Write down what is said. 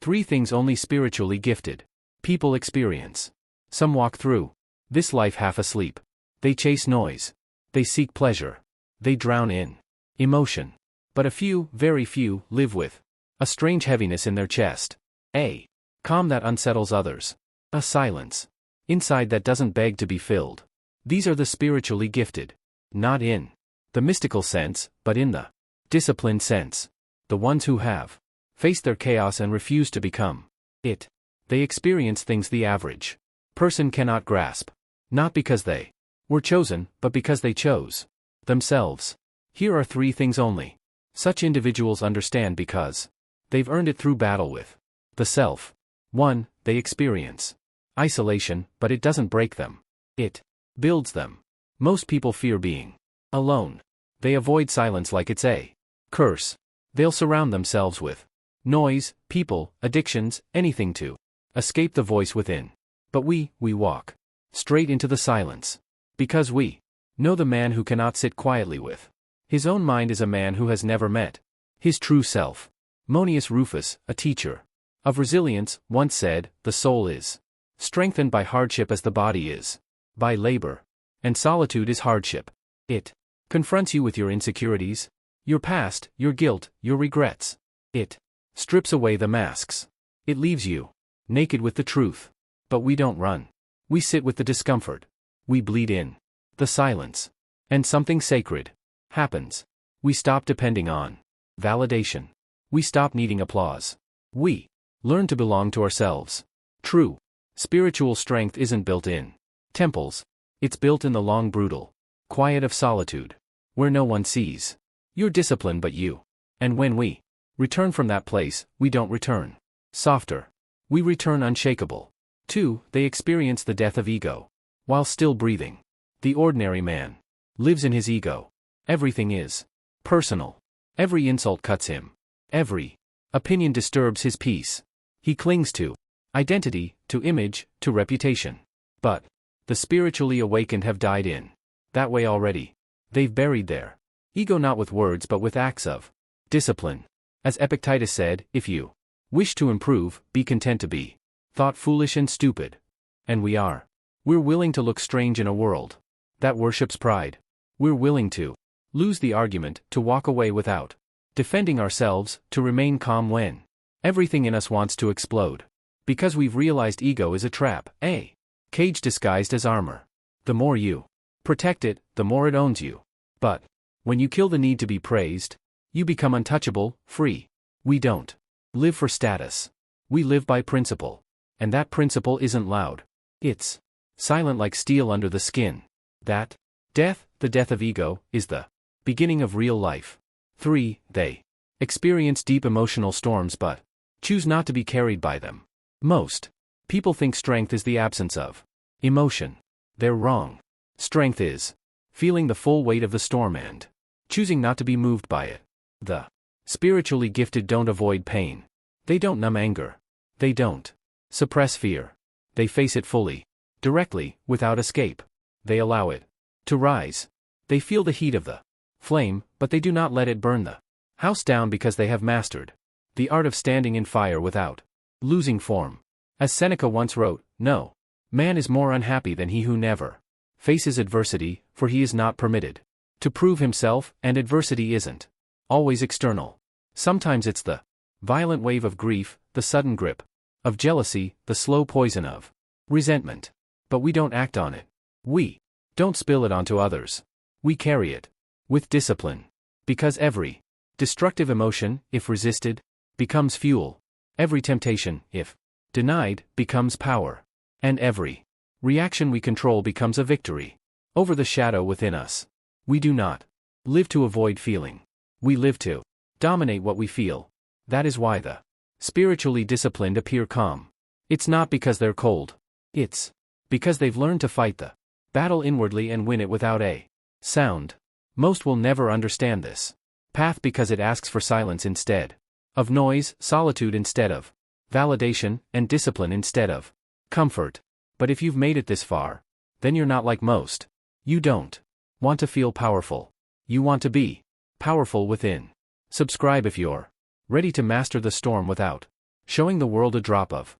3 things only spiritually gifted people experience. Some walk through this life half asleep. They chase noise. They seek pleasure. They drown in emotion. But a few, very few, live with a strange heaviness in their chest. A calm that unsettles others. A silence inside that doesn't beg to be filled. These are the spiritually gifted. Not in the mystical sense, but in the disciplined sense. The ones who have faced their chaos and refuse to become it. They experience things the average person cannot grasp. Not because they were chosen, but because they chose themselves. Here are 3 things only such individuals understand because they've earned it through battle with the self. 1. They experience isolation, but it doesn't break them. It builds them. Most people fear being alone. They avoid silence like it's a curse. They'll surround themselves with noise, people, addictions, anything to escape the voice within. But we walk straight into the silence. Because we know the man who cannot sit quietly with his own mind is a man who has never met his true self. Monius Rufus, a teacher of resilience, once said, "The soul is strengthened by hardship as the body is by labor. And solitude is hardship. It confronts you with your insecurities, your past, your guilt, your regrets. It strips away the masks. It leaves you naked with the truth. But we don't run. We sit with the discomfort. We bleed in the silence. And something sacred happens. We stop depending on validation. We stop needing applause. We learn to belong to ourselves. True spiritual strength isn't built in temples. It's built in the long brutal quiet of solitude, where no one sees your discipline but you. And when we return from that place, we don't return softer. We return unshakable. 2. They experience the death of ego while still breathing. The ordinary man lives in his ego. Everything is personal. Every insult cuts him. Every opinion disturbs his peace. He clings to identity, to image, to reputation. But the spiritually awakened have died in that way already. They've buried their ego not with words but with acts of discipline. As Epictetus said, if you wish to improve, be content to be thought foolish and stupid. And we are. We're willing to look strange in a world that worships pride. We're willing to lose the argument, to walk away without defending ourselves, to remain calm when everything in us wants to explode. Because we've realized ego is a trap, a cage disguised as armor. The more you protect it, the more it owns you. But when you kill the need to be praised, you become untouchable, free. We don't live for status. We live by principle. And that principle isn't loud. It's silent like steel under the skin. That death, the death of ego, is the beginning of real life. 3. They experience deep emotional storms but choose not to be carried by them. Most people think strength is the absence of emotion. They're wrong. Strength is feeling the full weight of the storm and choosing not to be moved by it. The spiritually gifted don't avoid pain. They don't numb anger. They don't suppress fear. They face it fully, directly, without escape. They allow it to rise. They feel the heat of the flame, but they do not let it burn the house down because they have mastered the art of standing in fire without losing form. As Seneca once wrote, no man is more unhappy than he who never faces adversity, for he is not permitted to prove himself, and adversity isn't always external. Sometimes it's the violent wave of grief, the sudden grip of jealousy, the slow poison of resentment. But we don't act on it. We don't spill it onto others. We carry it with discipline. Because every destructive emotion, if resisted, becomes fuel. Every temptation, if denied, becomes power. And every reaction we control becomes a victory over the shadow within us. We do not live to avoid feeling. We live to dominate what we feel. That is why the spiritually disciplined appear calm. It's not because they're cold. It's because they've learned to fight the battle inwardly and win it without a sound. Most will never understand this path because it asks for silence instead of noise, solitude instead of validation, and discipline instead of comfort. But if you've made it this far, then you're not like most. You don't want to feel powerful. You want to be powerful within. Subscribe if you're ready to master the storm without Showing the world a drop of